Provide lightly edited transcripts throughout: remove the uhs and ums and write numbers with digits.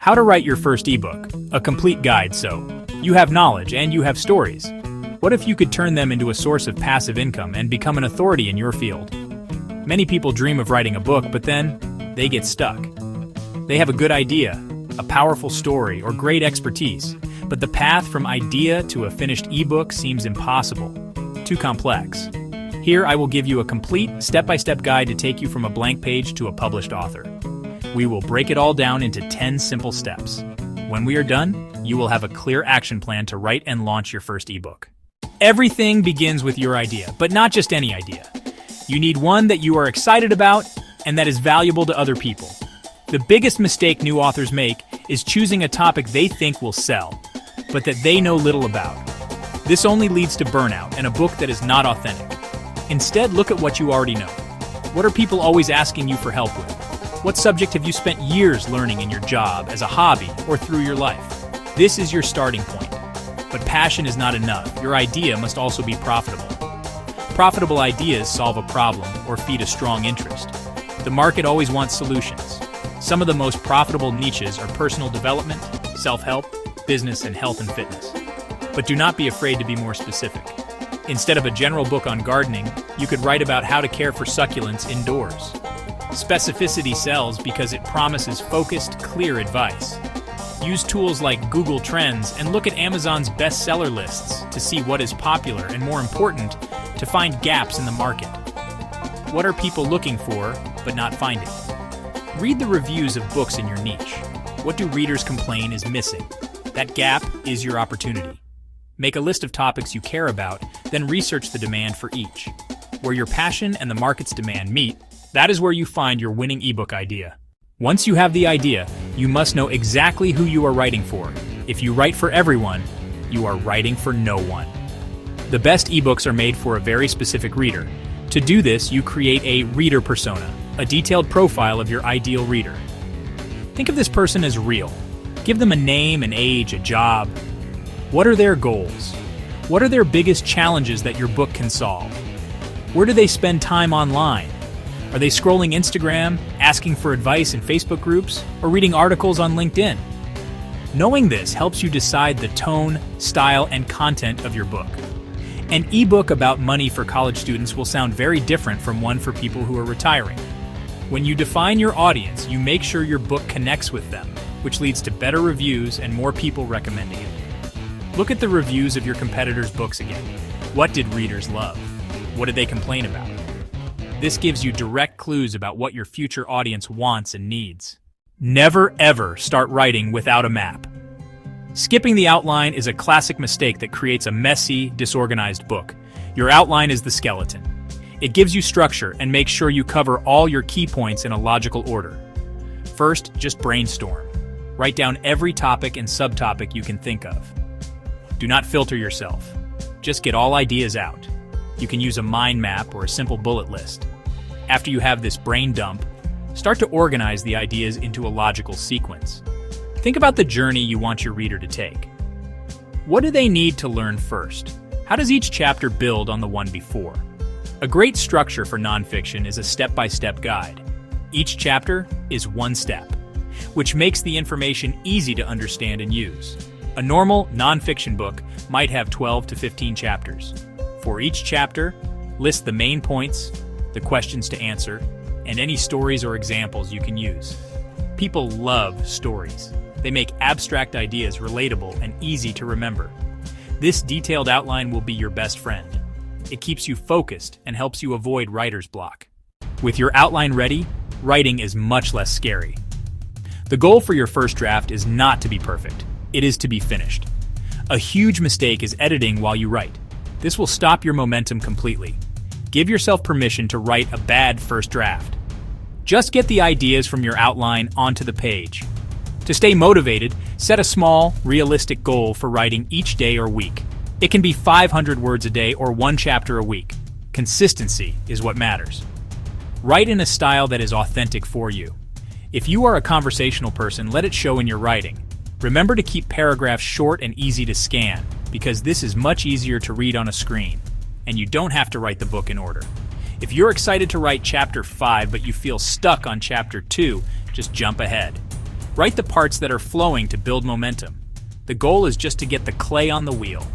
How to write your first ebook, a complete guide. So, you have knowledge and you have stories. What if you could turn them into a source of passive income and become an authority in your field? Many people dream of writing a book, but then they get stuck. They have a good idea, a powerful story, or great expertise, but the path from idea to a finished ebook seems impossible, too complex. Here I will give you a complete step-by-step guide to take you from a blank page to a published author. We will break it all down into 10 simple steps. When we are done, you will have a clear action plan to write and launch your first ebook. Everything begins with your idea, but not just any idea. You need one that you are excited about and that is valuable to other people. The biggest mistake new authors make is choosing a topic they think will sell, but that they know little about. This only leads to burnout and a book that is not authentic. Instead, look at what you already know. What are people always asking you for help with? What subject have you spent years learning in your job, as a hobby, or through your life? This is your starting point. But passion is not enough. Your idea must also be profitable. Profitable ideas solve a problem or feed a strong interest. The market always wants solutions. Some of the most profitable niches are personal development, self-help, business, and health and fitness. But do not be afraid to be more specific. Instead of a general book on gardening, you could write about how to care for succulents indoors. Specificity sells because it promises focused, clear advice. Use tools like Google Trends and look at Amazon's bestseller lists to see what is popular and, more important, to find gaps in the market. What are people looking for but not finding? Read the reviews of books in your niche. What do readers complain is missing? That gap is your opportunity. Make a list of topics you care about, then research the demand for each. Where your passion and the market's demand meet, that is where you find your winning ebook idea. Once you have the idea, you must know exactly who you are writing for. If you write for everyone, you are writing for no one. The best ebooks are made for a very specific reader. To do this, you create a reader persona, a detailed profile of your ideal reader. Think of this person as real. Give them a name, an age, a job. What are their goals? What are their biggest challenges that your book can solve? Where do they spend time online? Are they scrolling Instagram, asking for advice in Facebook groups, or reading articles on LinkedIn? Knowing this helps you decide the tone, style, and content of your book. An ebook about money for college students will sound very different from one for people who are retiring. When you define your audience, you make sure your book connects with them, which leads to better reviews and more people recommending it. Look at the reviews of your competitors' books again. What did readers love? What did they complain about? This gives you direct clues about what your future audience wants and needs. Never ever start writing without a map. Skipping the outline is a classic mistake that creates a messy, disorganized book. Your outline is the skeleton. It gives you structure and makes sure you cover all your key points in a logical order. First, just brainstorm. Write down every topic and subtopic you can think of. Do not filter yourself. Just get all ideas out. You can use a mind map or a simple bullet list. After you have this brain dump, start to organize the ideas into a logical sequence. Think about the journey you want your reader to take. What do they need to learn first? How does each chapter build on the one before? A great structure for nonfiction is a step-by-step guide. Each chapter is one step, which makes the information easy to understand and use. A normal nonfiction book might have 12 to 15 chapters. For each chapter, list the main points, the questions to answer, and any stories or examples you can use. People love stories. They make abstract ideas relatable and easy to remember. This detailed outline will be your best friend. It keeps you focused and helps you avoid writer's block. With your outline ready, writing is much less scary. The goal for your first draft is not to be perfect. It is to be finished. A huge mistake is editing while you write. This will stop your momentum completely. Give yourself permission to write a bad first draft. Just get the ideas from your outline onto the page. To stay motivated, set a small, realistic goal for writing each day or week. It can be 500 words a day or one chapter a week. Consistency is what matters. Write in a style that is authentic for you. If you are a conversational person, let it show in your writing. Remember to keep paragraphs short and easy to scan, because this is much easier to read on a screen, and you don't have to write the book in order. If you're excited to write chapter 5 but you feel stuck on chapter 2, just jump ahead. Write the parts that are flowing to build momentum. The goal is just to get the clay on the wheel.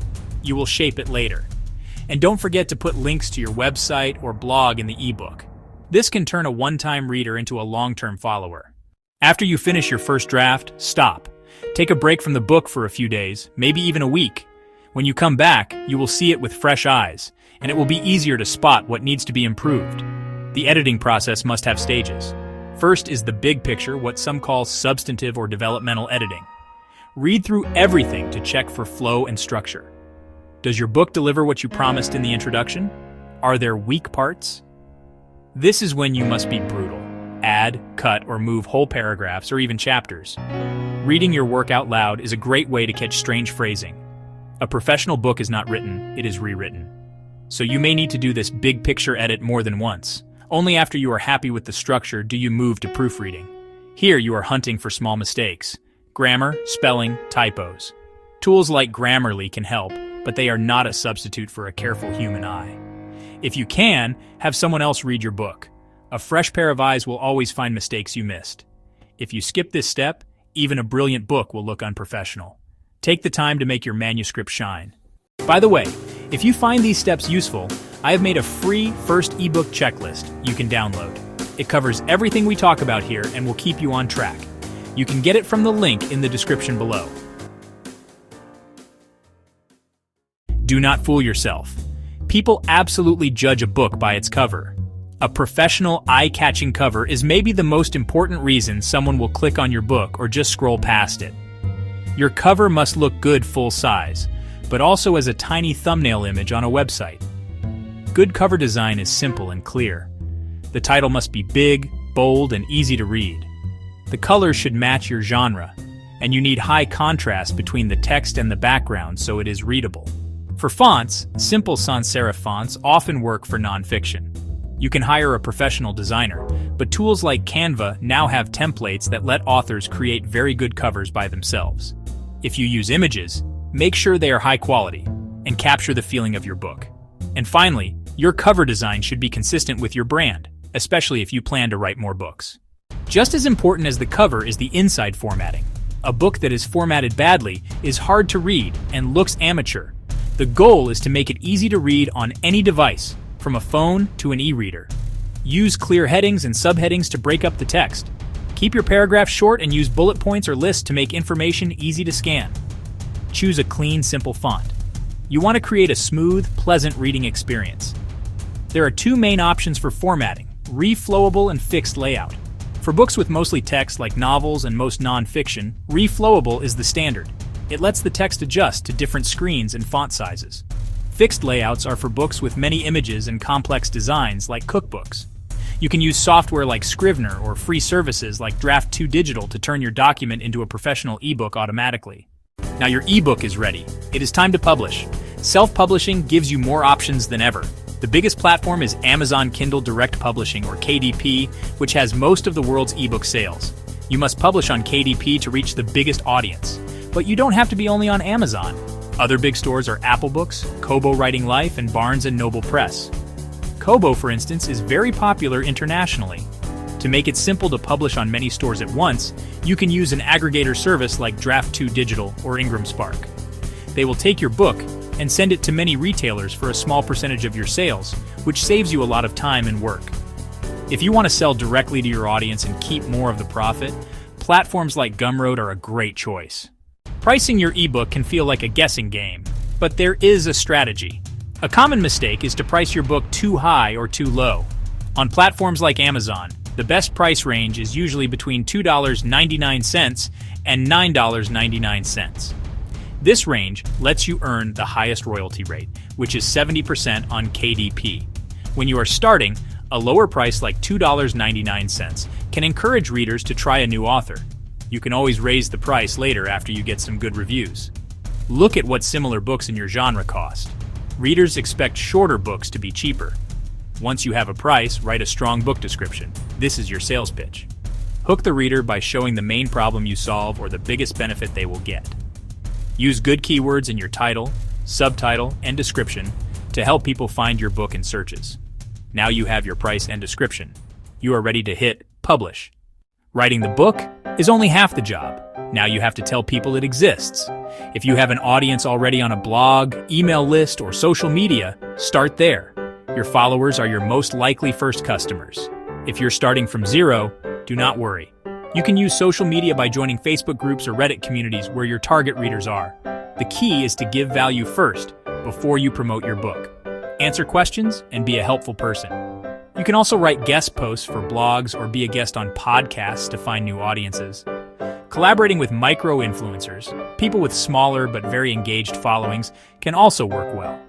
You will shape it later. And don't forget to put links to your website or blog in the ebook. This can turn a one-time reader into a long-term follower. After you finish your first draft, stop. Take a break from the book for a few days, maybe even a week. When you come back, you will see it with fresh eyes, and it will be easier to spot what needs to be improved. The editing process must have stages. First is the big picture, what some call substantive or developmental editing. Read through everything to check for flow and structure. Does your book deliver what you promised in the introduction? Are there weak parts? This is when you must be brutal. Add, cut, or move whole paragraphs or even chapters. Reading your work out loud is a great way to catch strange phrasing. A professional book is not written, it is rewritten. So you may need to do this big picture edit more than once. Only after you are happy with the structure do you move to proofreading. Here you are hunting for small mistakes. Grammar, spelling, typos. Tools like Grammarly can help, but they are not a substitute for a careful human eye. If you can, have someone else read your book. A fresh pair of eyes will always find mistakes you missed. If you skip this step, even a brilliant book will look unprofessional. Take the time to make your manuscript shine. By the way, if you find these steps useful, I have made a free first ebook checklist you can download. It covers everything we talk about here and will keep you on track. You can get it from the link in the description below. Do not fool yourself. People absolutely judge a book by its cover. A professional, eye-catching cover is maybe the most important reason someone will click on your book or just scroll past it. Your cover must look good full size, but also as a tiny thumbnail image on a website. Good cover design is simple and clear. The title must be big, bold, and easy to read. The colors should match your genre, and you need high contrast between the text and the background so it is readable. For fonts, simple sans serif fonts often work for nonfiction. You can hire a professional designer, but tools like Canva now have templates that let authors create very good covers by themselves. If you use images, make sure they are high quality and capture the feeling of your book. And finally, your cover design should be consistent with your brand, especially if you plan to write more books. Just as important as the cover is the inside formatting. A book that is formatted badly is hard to read and looks amateur. The goal is to make it easy to read on any device, from a phone to an e-reader. Use clear headings and subheadings to break up the text. Keep your paragraphs short and use bullet points or lists to make information easy to scan. Choose a clean, simple font. You want to create a smooth, pleasant reading experience. There are two main options for formatting: reflowable and fixed layout. For books with mostly text like novels and most non-fiction, reflowable is the standard. It lets the text adjust to different screens and font sizes. Fixed layouts are for books with many images and complex designs like cookbooks. You can use software like Scrivener or free services like Draft 2 Digital to turn your document into a professional ebook automatically. Now your ebook is ready. It is time to publish. Self-publishing gives you more options than ever. The biggest platform is Amazon Kindle Direct Publishing, or KDP, which has most of the world's ebook sales. You must publish on KDP to reach the biggest audience. But you don't have to be only on Amazon. Other big stores are Apple Books, Kobo Writing Life, and Barnes & Noble Press. Kobo, for instance, is very popular internationally. To make it simple to publish on many stores at once, you can use an aggregator service like Draft 2 Digital or Ingram Spark. They will take your book and send it to many retailers for a small percentage of your sales, which saves you a lot of time and work. If you want to sell directly to your audience and keep more of the profit, platforms like Gumroad are a great choice. Pricing your ebook can feel like a guessing game, but there is a strategy. A common mistake is to price your book too high or too low. On platforms like Amazon, the best price range is usually between $2.99 and $9.99. This range lets you earn the highest royalty rate, which is 70% on KDP. When you are starting, a lower price like $2.99 can encourage readers to try a new author. You can always raise the price later after you get some good reviews. Look at what similar books in your genre cost. Readers expect shorter books to be cheaper. Once you have a price, write a strong book description. This is your sales pitch. Hook the reader by showing the main problem you solve or the biggest benefit they will get. Use good keywords in your title, subtitle, and description to help people find your book in searches. Now you have your price and description. You are ready to hit publish. Writing the book is only half the job. Now you have to tell people it exists. If you have an audience already on a blog, email list, or social media, start there. Your followers are your most likely first customers. If you're starting from zero, do not worry. You can use social media by joining Facebook groups or Reddit communities where your target readers are. The key is to give value first, before you promote your book. Answer questions and be a helpful person. You can also write guest posts for blogs or be a guest on podcasts to find new audiences. Collaborating with micro-influencers, people with smaller but very engaged followings, can also work well.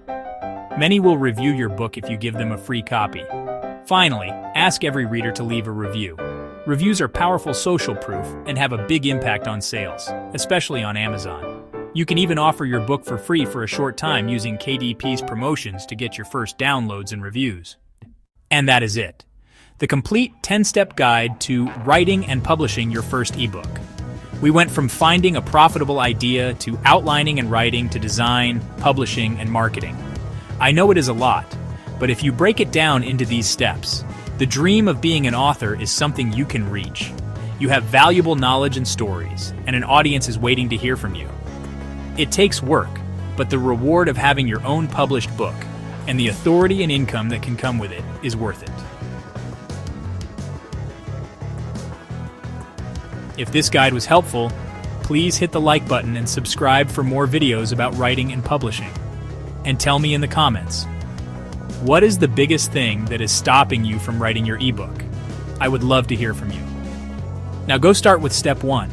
Many will review your book if you give them a free copy. Finally, ask every reader to leave a review. Reviews are powerful social proof and have a big impact on sales, especially on Amazon. You can even offer your book for free for a short time using KDP's promotions to get your first downloads and reviews. And that is it. The complete 10-step guide to writing and publishing your first ebook. We went from finding a profitable idea to outlining and writing to design, publishing, and marketing. I know it is a lot, but if you break it down into these steps, the dream of being an author is something you can reach. You have valuable knowledge and stories, and an audience is waiting to hear from you. It takes work, but the reward of having your own published book and the authority and income that can come with it is worth it. If this guide was helpful, please hit the like button and subscribe for more videos about writing and publishing. And tell me in the comments, what is the biggest thing that is stopping you from writing your ebook? I would love to hear from you. Now go start with step 1.